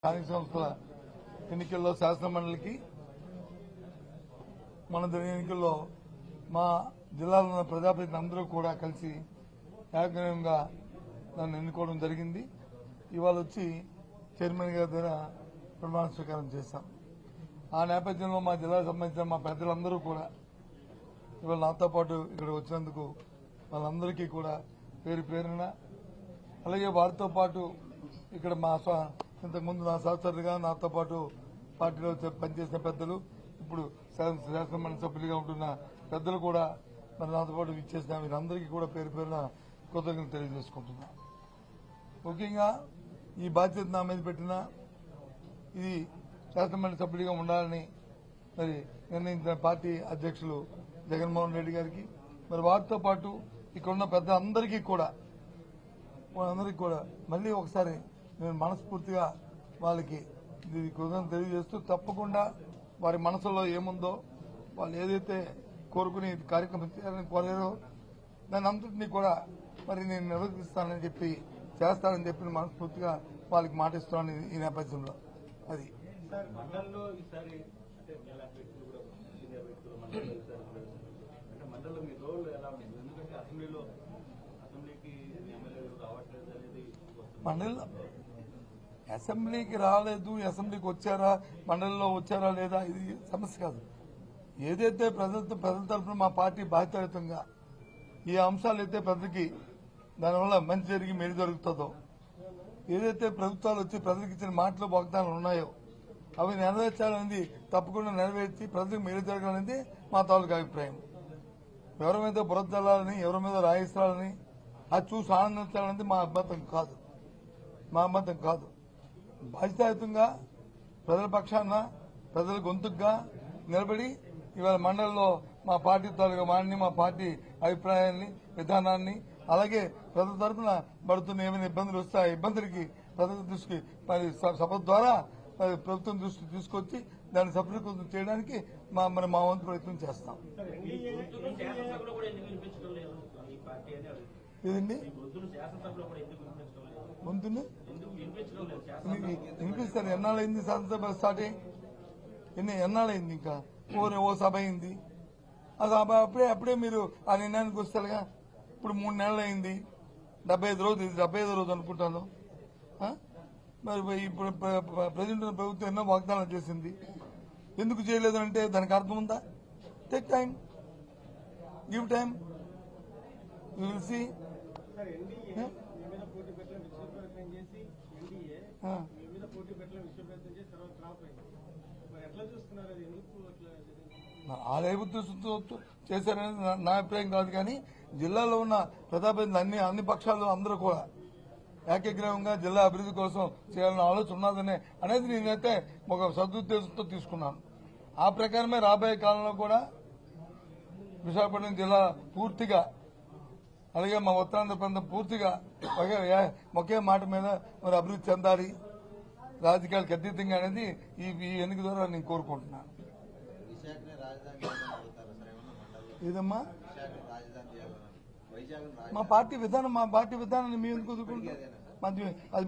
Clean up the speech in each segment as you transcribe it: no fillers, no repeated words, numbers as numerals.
స్థానిక సంస్థల ఎన్నికల్లో శాసనమండలికి మన జరిగిన ఎన్నికల్లో మా జిల్లాలో ఉన్న ప్రజాప్రతినిధులు అందరూ కూడా కలిసి ఏకగ్రీవంగా నన్ను ఎన్నుకోవడం జరిగింది. ఇవాళ వచ్చి చైర్మన్ గారి దగ్గర ప్రమాణ స్వీకారం చేశాం. ఆ నేపథ్యంలో మా జిల్లాకు సంబంధించిన మా పెద్దలందరూ కూడా ఇవాళ నాతో పాటు ఇక్కడ వచ్చినందుకు వాళ్ళందరికీ కూడా పేరు పేరున, అలాగే వారితో పాటు ఇక్కడ మా ఇంతకుముందు నా సహచరులుగా నాతో పాటు పార్టీలో పనిచేసిన పెద్దలు, ఇప్పుడు శాసనమండలి సభ్యులుగా ఉంటున్న పెద్దలు కూడా మరి నాతో పాటు ఇచ్చేసిన వీరందరికీ కూడా పేరు పేరున కృతజ్ఞతలు తెలియజేసుకుంటున్నా. ముఖ్యంగా ఈ బాధ్యత నా మీద పెట్టిన ఇది శాసనమండలి సభ్యుడిగా ఉండాలని మరి నిర్ణయించిన పార్టీ అధ్యక్షులు జగన్మోహన్ రెడ్డి గారికి, మరి వారితో పాటు ఇక్కడున్న పెద్దలందరికీ కూడా మళ్లీ ఒకసారి నేను మనస్ఫూర్తిగా వాళ్ళకి ఇది కృతజ్ఞతలు తెలియజేస్తూ, తప్పకుండా వారి మనసులో ఏముందో వాళ్ళు ఏదైతే కోరుకుని కార్యక్రమం చేయాలని కోరారో దాని అంతటినీ కూడా మరి నేను నిర్వర్తిస్తానని చెప్పి చేస్తానని చెప్పి మనస్ఫూర్తిగా వాళ్ళకి మాటిస్తున్నాను. ఈ నేపథ్యంలో అది మండలిలో అసెంబ్లీకి రాలేదు, అసెంబ్లీకి వచ్చారా, మండలిలో వచ్చారా లేదా ఇది సమస్య కాదు. ఏదైతే ప్రజల తరఫున మా పార్టీ బాధ్యతాయుతంగా ఈ అంశాలు అయితే ప్రజలకి దానివల్ల మంచి జరిగి మేలు జరుగుతుందో, ఏదైతే ప్రభుత్వాలు వచ్చి ప్రజలకు ఇచ్చిన మాటలు వాగ్దానాలు ఉన్నాయో అవి నెరవేర్చాలనేది తప్పకుండా నెరవేర్చి ప్రజలకు మేలు జరగాలనేది మా తాలూకు అభిప్రాయం. ఎవరి మీద బురద జల్లాలని, ఎవరి మీద రాయిస్తాలని అది చూసి ఆనందించాలనేది మా అభ్యంతరం కాదు. బాధ్యతాయుతంగా ప్రజల పక్షాన ప్రజల గొంతుగా నిలబడి ఇవాళ మండలిలో మా పార్టీ తాలూకా వాడిని, మా పార్టీ అభిప్రాయాన్ని, విధానాన్ని, అలాగే ప్రజల తరఫున పడుతున్న ఏమైనా ఇబ్బందులు వస్తే ఆ ఇబ్బందులకి ప్రజల దృష్టికి మరి సభ ద్వారా ప్రభుత్వం దృష్టికి తీసుకొచ్చి దాన్ని సఫలీకృతం చేయడానికి మా వంతు ప్రయత్నం చేస్తాం. ఇదండి గొంతుని వినిపిస్తారు. ఎన్నాళ్ళైంది శాసనసభ స్టార్ట్ అయ్యి? ఎన్నాళ్ళైంది? ఇంకా ఓ సభ అయింది. ఆ సభ అప్పుడే మీరు ఆ నిర్ణయానికి వస్తారుగా. ఇప్పుడు 3 నెలలు అయింది. 75 రోజు, ఇది 75వ రోజు అనుకుంటాను. మరి ఇప్పుడు ప్రజెంట్ ప్రభుత్వం ఎన్నో వాగ్దానాలు చేసింది. ఎందుకు చేయలేదు అంటే దానికి అర్థం ఉందా? Take time, give time, you will see. ఆ రేపుతో చేశారని నా అభిప్రాయం కాదు. కానీ జిల్లాలో ఉన్న ప్రజాప్రతినిధులు అన్ని పక్షాలు అందరూ కూడా ఏకగ్రీవంగా జిల్లా అభివృద్ధి కోసం చేయాలన్న ఆలోచన ఉన్నదనే అనేది నేనైతే ఒక సదుద్దేశంతో తీసుకున్నాను. ఆ ప్రకారమే రాబోయే కాలంలో కూడా విశాఖపట్నం జిల్లా పూర్తిగా, అలాగే మా ఉత్తరాంధ్ర ప్రాంతం పూర్తిగా ఒకే మాట మీద మరి అభివృద్ధి చెందాలి, రాజకీయాలకు అతీతంగా అనేది ఈ ఎన్నిక ద్వారా నేను కోరుకుంటున్నాను. ఏదమ్మా మా పార్టీ విధానాన్ని మేము ఎందుకు వదులుకుంటాం? అది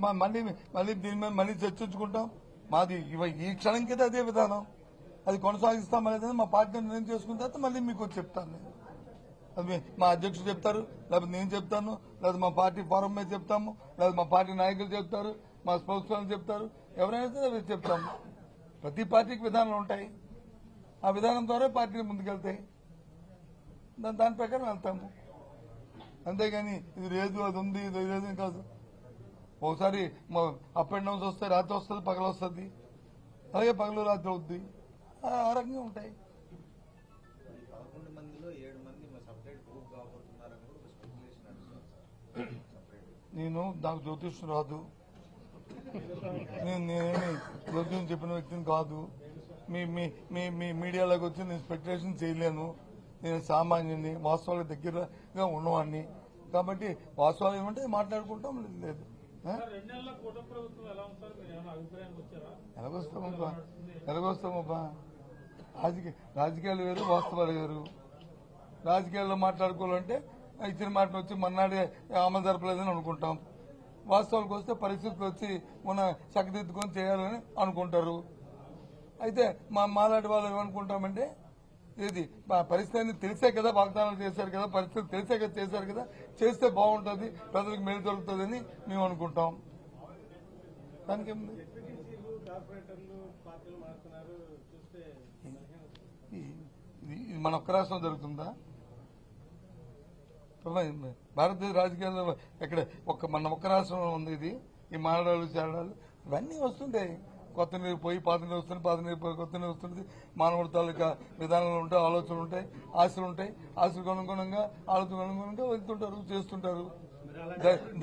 మళ్ళీ దీని మీద మళ్ళీ చర్చించుకుంటాం. మాది ఈ క్షణంకైతే అదే విధానం, అది కొనసాగిస్తాం అనేది మా పార్టీ నిర్ణయం చేసుకున్న తర్వాత మళ్ళీ మీకు చెప్తాను. నేను అది మా అధ్యక్షుడు చెప్తారు, లేకపోతే నేను చెప్తాను, లేదా మా పార్టీ ఫోరం మీద చెప్తాము, లేదా మా పార్టీ నాయకులు చెప్తారు, మా స్పోక్స్ పర్సన్ చెప్తారు, ఎవరైనా సరే చెప్తాము. ప్రతి పార్టీకి విధానాలు ఉంటాయి. ఆ విధానం ద్వారా పార్టీలు ముందుకెళ్తాయి. దాని ప్రకారం వెళ్తాము. అంతేగాని ఇది లేదు, అది ఉంది, ఇది లేదు కాదు. ఒకసారి అప్ అండ్ డౌన్స్ వస్తాయి, రాత్రి వస్తుంది, పగలు వస్తుంది, అలాగే పగలు రాత్రి అవుద్ది. ఆ రకంగా ఉంటాయి. నాకు జ్యోతిష్యం రాదు, నేనేమి జ్యోతిష్యం చెప్పిన వ్యక్తిని కాదు. మీ మీడియాలోకి వచ్చి నేను స్పెక్యులేషన్ చేయలేను. నేను సామాన్యుని, వాస్తవాలకు దగ్గరగా ఉన్నవాడిని. కాబట్టి వాస్తవాలు ఏమంటే మాట్లాడుకుంటాం. లేదు ఎలాగొస్తామబ్బా, రాజకీయాలు వేరు, వాస్తవాలు వేరు. రాజకీయాల్లో మాట్లాడుకోవాలంటే ఇచ్చిన మాటను వచ్చి మన్నాడే అమలు జరపలేదని అనుకుంటాం. వాస్తవానికి వస్తే పరిస్థితులు వచ్చి మన చక్కదిద్దుకొని చేయాలని అనుకుంటారు. అయితే మాలాంటి వాళ్ళు ఏమనుకుంటామంటే ఇది పరిస్థితి తెలిసే కదా వాగ్దానాలు చేశారు కదా, పరిస్థితి తెలిసే కదా చేశారు కదా, చేస్తే బాగుంటుంది, ప్రజలకు మేలు జరుగుతుందని మేము అనుకుంటాం. దానికి ఇది మన ఒక్క రాష్ట్రం జరుగుతుందా? భారతదేశ రాజకీయాల్లో ఎక్కడ మన ఒక్క రాష్ట్రంలో ఉంది ఇది. ఈ మారడాలు చేరడాలు ఇవన్నీ వస్తుంటాయి. కొత్త నీరు పోయి పాత నీరు వస్తుంది, పాత నీరు పోయి కొత్త నీరు వస్తుంది. మానవుడి తాలూకా విధానాలు ఉంటాయి, ఆలోచనలు ఉంటాయి, ఆశలు ఉంటాయి. ఆశలకు అనుగుణంగా ఆలోచనకు అనుగుణంగా వెళ్తుంటారు, చేస్తుంటారు.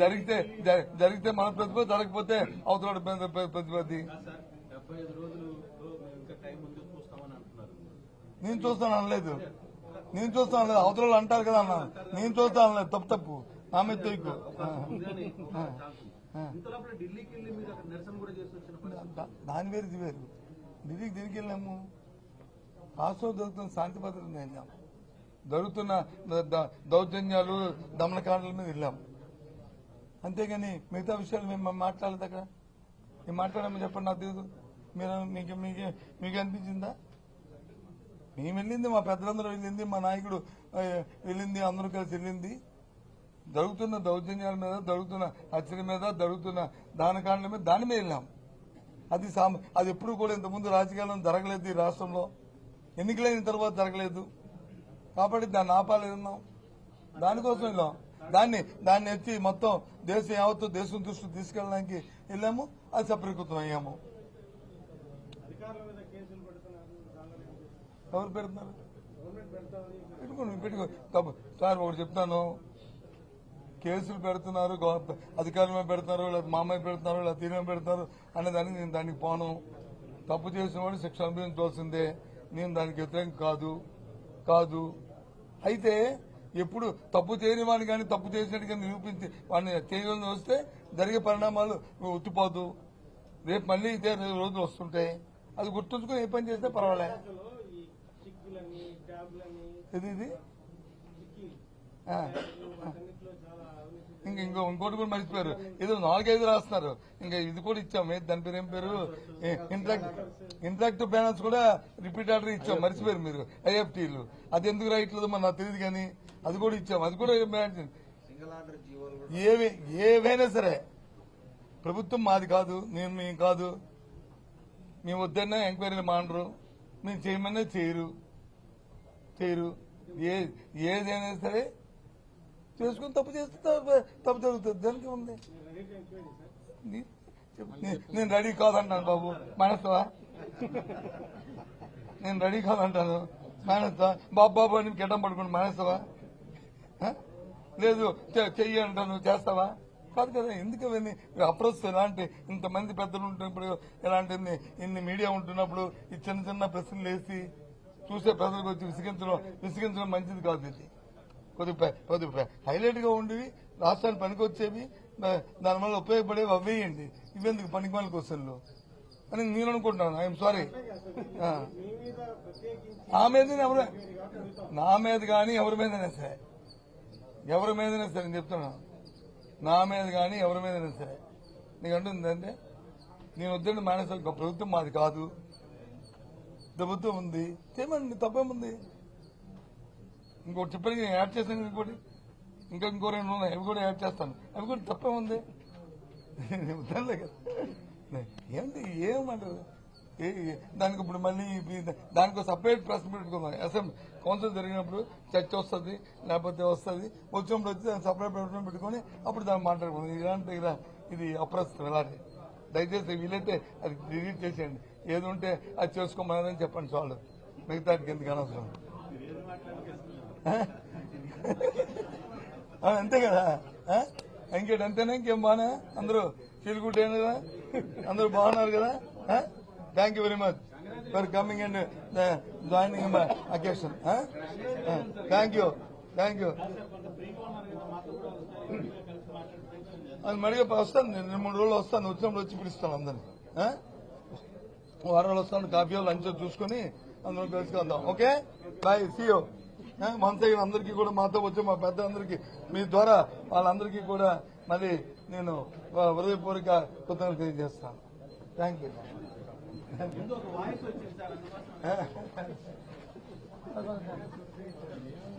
జరిగితే మన ప్రతిభ, జరగకపోతే అవతల ప్రతిపత్తి. నేను చూస్తాను అనలేదు, అవతల అంటారు కదా అన్నాను. నేను చూస్తాను అనలేదు. తప్పు నా మీద తొయ్యకు. దాని వేరు ఇది వేరు. ఢిల్లీకి తిరిగి వెళ్ళాము, రాష్ట్రంలో జరుగుతున్న శాంతి భద్రత వెళ్ళాము, జరుగుతున్న దౌర్జన్యాలు దమనకాండల మీద వెళ్ళాము. అంతేగాని మిగతా విషయాలు మేము మాట్లాడలేదు. అక్కడ మేము మాట్లాడామని చెప్పండి, నాకు తెలియదు. మీకు అనిపించిందా? మేము వెళ్ళింది, మా పెద్దలందరూ వెళ్ళింది, మా నాయకుడు వెళ్ళింది, అందరూ కలిసి వెళ్ళింది. జరుగుతున్న దౌర్జన్యాల మీద, జరుగుతున్న హత్యల మీద, జరుగుతున్న దానకాండల మీద, దాని మీద వెళ్ళాం. అది ఎప్పుడు కూడా ఇంతకుముందు రాజకీయాల్లో జరగలేదు. ఈ రాష్ట్రంలో ఎన్నికలైన తర్వాత జరగలేదు కాబట్టి దాన్ని ఆపాలేదన్నాం. దానికోసం వెళ్ళాం. దాన్ని ఎత్తి మొత్తం దేశం యావత్తు దేశం దృష్టికి తీసుకెళ్ళడానికి వెళ్ళాము. అది సఫలీకృతం అయ్యాము. ఎవరు పెడుతున్నారు? పెట్టుకో సార్, ఒకటి చెప్తాను. కేసులు పెడుతున్నారు, అధికారుల పెడుతున్నారు, లేదా మామయ్య పెడుతున్నారు, లేదా తీరం పెడుతున్నారు అనే దానికి నేను దానికి పోను. తప్పు చేసిన వాడు శిక్ష అనుభవించవలసిందే. నేను దానికి వ్యతిరేకం కాదు. అయితే ఎప్పుడు తప్పు చేయని వాడిని కానీ తప్పు చేసినట్టుగా నిరూపించి వాడిని చేయగలని వస్తే జరిగే పరిణామాలు ఉత్తిపోదు. రేపు మళ్ళీ ఇదే రోజులు వస్తుంటాయి. అది గుర్తుంచుకుని ఏ పని చేస్తే పర్వాలే. ఇది ఇంకోటి కూడా మర్చిపోయారు. ఏదో 4-5 రాస్తున్నారు. ఇంకా ఇది కూడా ఇచ్చాం. దాని పేరు ఏం పేరు? ఇంటరాక్టివ్ ప్యానల్స్ కూడా రిపీట్ ఆర్డర్ ఇచ్చాం. మర్చిపోయారు మీరు. ఐఎఫ్టీలు అది ఎందుకు రాయట్లేదు మరి నాకు తెలియదు, కానీ అది కూడా ఇచ్చాం. అది కూడా ఏవైనా సరే ప్రభుత్వం మాది కాదు, మేము కాదు. మేము వద్దన్నా ఎంక్వైరీలు మానరు, మేము చేయమన్నా చేయరు. ఏదైనా సరే చేసుకుని తప్పు చేస్తే తప్పు జరుగుతుంది. దానికి ఉంది. నేను రెడీ కాదంటాను బాబు, మానేస్తావా? నేను రెడీ కాదంటాను, మానేస్తావా? బాబు అని గడ్డం పడుకుని మానేస్తావా? లేదు చెయ్యి అంటాను, చేస్తావా? కాదు కదా. ఎందుకు అవన్నీ అప్రోచ్? ఎలాంటి ఇంతమంది పెద్దలు ఉంటున్నప్పుడు, ఎలాంటి ఇన్ని మీడియా ఉంటున్నప్పుడు ఈ చిన్న ప్రశ్నలు వేసి చూసే ప్రజలకు వచ్చి విసిగించడం మంచిది కాదు. ఇది కొద్దిగా హైలైట్ గా ఉండేవి, రాష్ట్రానికి పనికొచ్చేవి, దానివల్ల ఉపయోగపడేవి అవేయండి. ఇవెందుకు పనికిమాలిన క్వశ్చన్లు అని నేను అనుకుంటున్నాను. I'm sorry. నా మీద కానీ ఎవరి మీదైనా సరే నేను చెప్తున్నాను. నా మీద కానీ ఎవరి మీదైనా సరే నీకు అంటుందంటే నేను వద్దండి మానేసాను. ప్రభుత్వం మాది కాదు, ప్రభుత్వం ఉంది, చేయమండి, తప్పేముంది. ఇంకోటి చెప్పడానికి నేను యాడ్ చేశాను. ఇంకో 2 ఉన్నాయి, అవి కూడా యాడ్ చేస్తాను. అవి కూడా తప్పేముంది. వద్దలే కదా. ఏంటి ఏమంటారు దానికి? ఇప్పుడు మళ్ళీ దానికి సపరేట్ ప్రెస్ పెట్టుకుందాం. అసెంబ్లీ కౌన్సిల్ జరిగినప్పుడు చర్చ వస్తుంది, లేకపోతే వచ్చినప్పుడు వచ్చి దాన్ని సపరేట్ ప్రెస్ పెట్టుకుని అప్పుడు దాన్ని మాట్లాడుకుందాం. ఇలాంటి ఇది అప్రస్తుతం. ఇలాంటి దయచేసి వీలైతే అది డిలీట్ చేసేయండి. ఏది ఉంటే అది చేసుకోమని చెప్పండి చాలు. మిగతా ఎందుకు అనవసరం. అంతే కదా. అంతేనా? ఇంకేం బాగా అందరూ ఫీల్ గుడ్ అయినా కదా? అందరూ బాగున్నారు కదా? Thank you very much for coming and joining my occasion. Thank you. అది మడిగా వస్తాను. నేను 2-3 రోజులు వస్తాను. వచ్చినప్పుడు వచ్చి పిలుస్తాను అందరినీ. వారాలు వస్తాను. కాఫీ లంచ్ చూసుకుని అందరం కలుసుకుందాం. Okay, bye, see you. మనసే అందరికీ కూడా మాతో వచ్చే మా పెద్ద అందరికీ మీ ద్వారా వాళ్ళందరికీ కూడా మళ్ళీ నేను హృదయపూర్వక కృతజ్ఞతలు తెలియజేస్తాను. Thank you. ముందు ఒక వాయిస్ వచ్చింది సార్ అందుకోసం